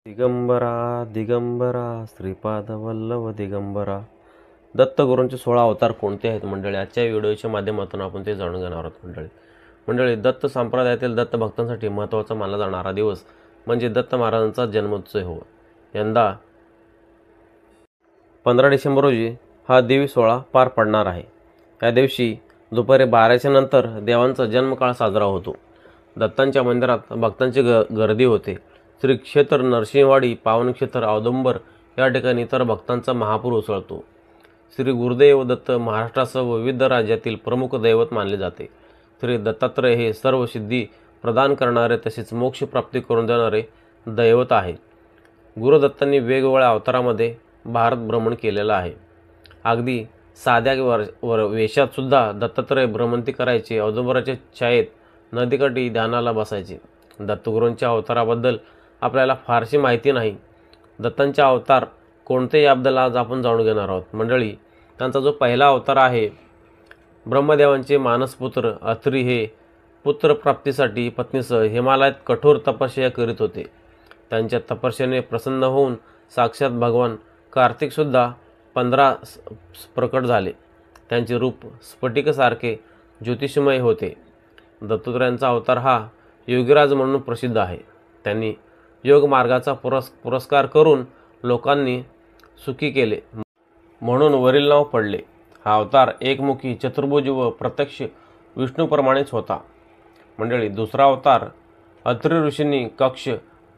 दिगंबरा दिगंबरा श्रीपाद वल्लभ दिगंबरा. दत्तगुरूंचे 16 अवतार कोणते आहेत मंडळी? आजच्या व्हिडिओच्या माध्यमातून आपण ते जाणून घेणार आहोत मंडळी. दत्त संप्रदायातील दत्त भक्तांसाठी महत्त्वाचा मानला जाणारा दिवस म्हणजे दत्त महाराजांचा जन्मोत्सव हो. यंदा 15 डिसेंबर रोजी हा देवी सोहळा पार पडणार आहे. या दिवशी दुपारी 12च्या नंतर देवांचा जन्मकाळ साजरा होतो. दत्तांच्या मंदिरात भक्तांची गर्दी होते. श्री क्षेत्र नरसिंहवाडी, पावनक्षेत्र औदुंबर या ठिकाणी इतर भक्तांचा महापूर उसळतो. श्री गुरुदेव दत्त महाराष्ट्रासह विविध राज्यातील प्रमुख दैवत मानले जाते. श्री दत्तात्रय हे सर्व सिद्धी प्रदान करणारे तसेच मोक्ष प्राप्ती करून देणारे दैवत आहे. गुरुदत्तांनी वेगवेगळ्या अवतारामध्ये भारत भ्रमण केलेलं आहे. अगदी साध्या वेशात सुद्धा दत्तात्रय भ्रमंती करायचे. औदुंबराच्या छायेत नदीकाठी ध्यानाला बसायचे. दत्तगुरूंच्या अवताराबद्दल आपल्याला फारशी माहिती नाही. दत्तांचे अवतार कोणते याबद्दल आज आपण जाणून घेणार आहोत मंडळी. त्यांचा जो पहिला अवतार आहे, ब्रह्मदेवांचे मानसपुत्र अत्री हे पुत्रप्राप्तीसाठी पत्नीसह हिमालयात कठोर तपश्चर्या करीत होते. त्यांच्या तपश्चर्येने प्रसन्न होऊन साक्षात भगवान कार्तिकसुद्धा 15 प्रकट झाले. त्यांचे रूप स्फटिकासारखे ज्योतिषमय होते. दत्तात्रयांचा अवतार हा योगीराज म्हणून प्रसिद्ध आहे. त्यांनी योग मार्गाचा पुरस्कार करून लोकांनी सुखी केले म्हणून वरील नाव पडले. हा अवतार एकमुखी, चतुर्भुज व प्रत्यक्ष विष्णूप्रमाणेच होता मंडळी. दुसरा अवतार अत्री ऋषींनी कक्ष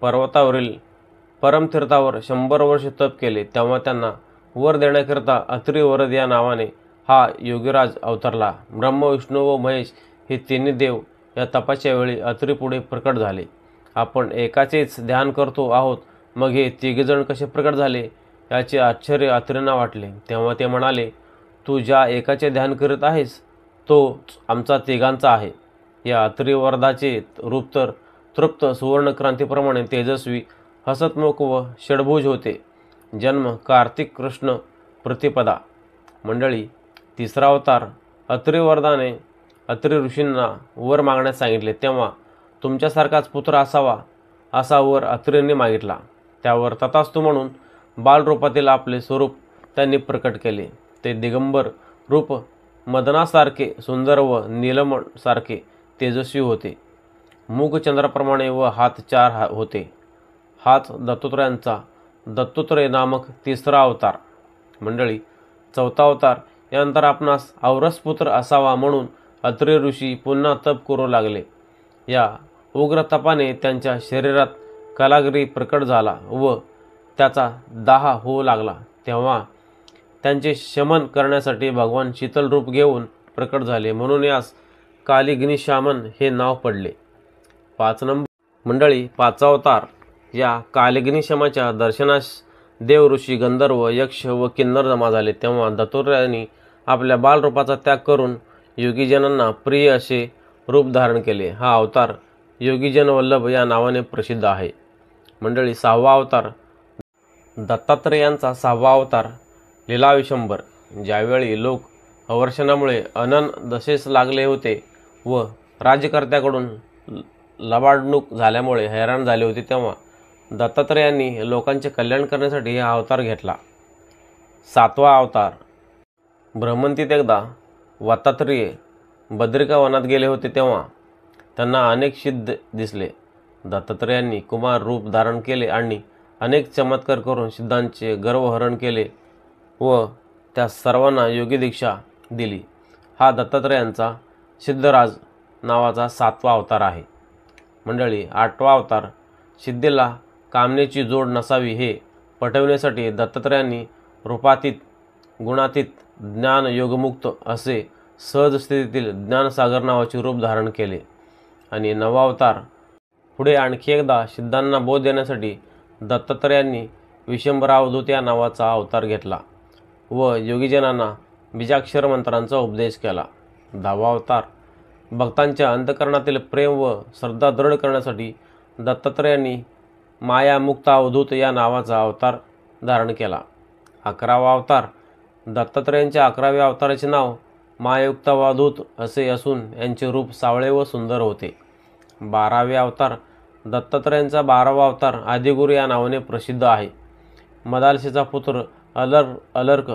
पर्वतावरील परमतीर्थावर 100 वर्ष तप केले. तेव्हा त्यांना वर देण्याकरिता अत्री वरद या नावाने हा योगीराज अवतरला. ब्रह्म, विष्णू व महेश हे तिन्ही देव या तपाच्या वेळी अत्री पुढे प्रकट झाले. आपण एकाचेच ध्यान करतो आहोत, मग हे तिघेजण कसे प्रकट झाले याचे आश्चर्य अत्रींना वाटले. तेव्हा ते म्हणाले, तू ज्या एकाचे ध्यान करीत आहेस तो आमचा तिघांचा आहे. या अत्रिवरदाचे रूप तर तृप्त सुवर्णक्रांतीप्रमाणे तेजस्वी, हसतमुख व षडभुज होते. जन्म कार्तिक कृष्ण प्रतिपदा मंडळी. तिसरा अवतार अत्रिवरदाने अत्री ऋषींना वर मागण्यास सांगितले. तेव्हा तुमच्यासारखाच पुत्र असावा असा वर अत्रींनी मागितला. त्यावर तथास्तु म्हणून बालरूपातील आपले स्वरूप त्यांनी प्रकट केले. ते दिगंबर रूप मदनासारखे सुंदर व नीलमसारखे तेजस्वी होते. मूगचंद्राप्रमाणे व हात 4 होते. हाच दत्तात्रयांचा दत्तात्रय नामक तिसरा अवतार मंडळी. चौथा अवतार यानंतर आपणास औरस पुत्र असावा म्हणून अत्री ऋषी पुन्हा तप करू लागले. या उग्र तपाने त्यांच्या शरीरात कालाग्री प्रकट झाला व त्याचा दाह होऊ लागला. तेव्हा त्यांचे शमन करण्यासाठी भगवान शीतल रूप घेऊन प्रकट झाले म्हणून यास कालिग्निशामन हे नाव पडले. 5 नंबर मंडळी. 5वा अवतार. या कालिग्निशमाच्या दर्शनास देव, ऋषी, गंधर्व, यक्ष व किन्नर जमा झाले. तेव्हा दत्तात्रयांनी आपल्या बालरूपाचा त्याग करून योगीजनांना प्रिय असे रूप धारण केले. हा अवतार योगीजन वल्लभ या नावाने प्रसिद्ध आहे मंडळी. 6वा अवतार. दत्तात्रयांचा 6वा अवतार लीलाविशंबर. ज्यावेळी लोक अवर्षणामुळे अनन दशेस लागले होते व राज्यकर्त्याकडून लबाडणूक झाल्यामुळे हैराण झाले होते, तेव्हा दत्तात्रयांनी लोकांचे कल्याण करण्यासाठी हा अवतार घेतला. 7वा अवतार. भ्रमंतीत एकदा दत्तात्रेय बद्रिका वनात गेले होते. तेव्हा त्यांना अनेक सिद्ध दिसले. दत्तात्रयांनी कुमार रूप धारण केले आणि अनेक चमत्कार करून सिद्धांचे गर्वहरण केले व त्या सर्वांना योगी दीक्षा दिली. हा दत्तात्रयांचा सिद्धराज नावाचा 7वा अवतार आहे मंडळी. 8वा अवतार. सिद्धीला कामनेची जोड नसावी हे पटविण्यासाठी दत्तात्रयांनी रूपातीत, गुणातीत, ज्ञान योगमुक्त असे सहज स्थितीतील ज्ञानसागर नावाचे रूप धारण केले. आणि 9वा अवतार. पुढे आणखी एकदा सिद्धांना बोध देण्यासाठी दत्तात्रयांनी विशंभरावधूत या नावाचा अवतार घेतला व योगीजनांना बीजाक्षर मंत्रांचा उपदेश केला. 10वा अवतार. भक्तांच्या अंतःकरणातील प्रेम व श्रद्धा दृढ करण्यासाठी दत्तात्रयांनी मायामुक्तावधूत या नावाचा अवतार धारण केला. 11वा अवतार. दत्तात्रयांच्या 11व्या अवताराचे नाव मायायुक्तावधूत असे असून यांचे रूप सावळे व सुंदर होते. 12वे अवतार. दत्तात्रयांचा 12वा अवतार आदिगुरु या नावाने प्रसिद्ध आहे. मदालशीचा पुत्र अलर्क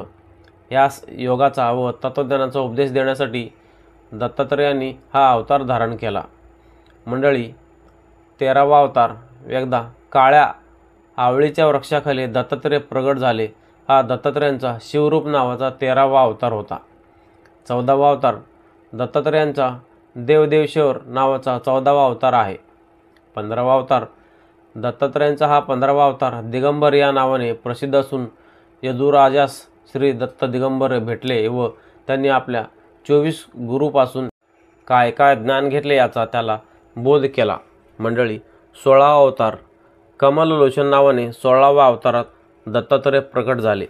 यास योगाचा व तत्वज्ञानाचा उपदेश देण्यासाठी दत्तात्रयांनी हा अवतार धारण केला. मंडळी, 13वा अवतार एकदा काळ्या आवळीच्या वृक्षाखाली दत्तात्रय प्रगट झाले. हा दत्तात्रयांचा शिवरूप नावाचा 13वा अवतार होता. 14वा अवतार दत्तात्रयांचा देवदेवशेवर नावाचा 14वा अवतार आहे. 15वा अवतार दत्तात्रयांचा हा 15वा अवतार दिगंबर या नावाने प्रसिद्ध असून यदुराजास श्री दत्त दिगंबर भेटले व त्यांनी आपल्या 24 गुरूपासून काय काय ज्ञान घेतले याचा त्याला बोध केला. मंडळी, 16वा अवतार कमललोचन नावाने 16वा अवतारात दत्तात्रय प्रकट झाले.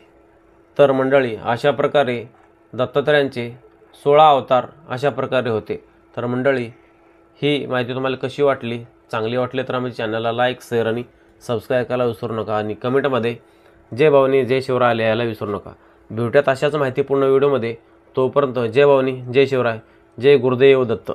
तर मंडळी, अशा प्रकारे दत्तात्रयांचे 16 अवतार अशा प्रकारे होते. तर मंडळी, ही माहिती तुम्हाला कशी वाटली? चांगली वाटली तर आमच्या चॅनलला लाईक, शेअर आणि सबस्क्राईब करायला विसरू नका आणि कमेंटमध्ये जय भवानी जय शिवराय लिहायला विसरू नका. भेटूयात अशाच माहितीपूर्ण व्हिडिओमध्ये. तोपर्यंत जय भवानी जय शिवराय, जय गुरुदेव दत्त.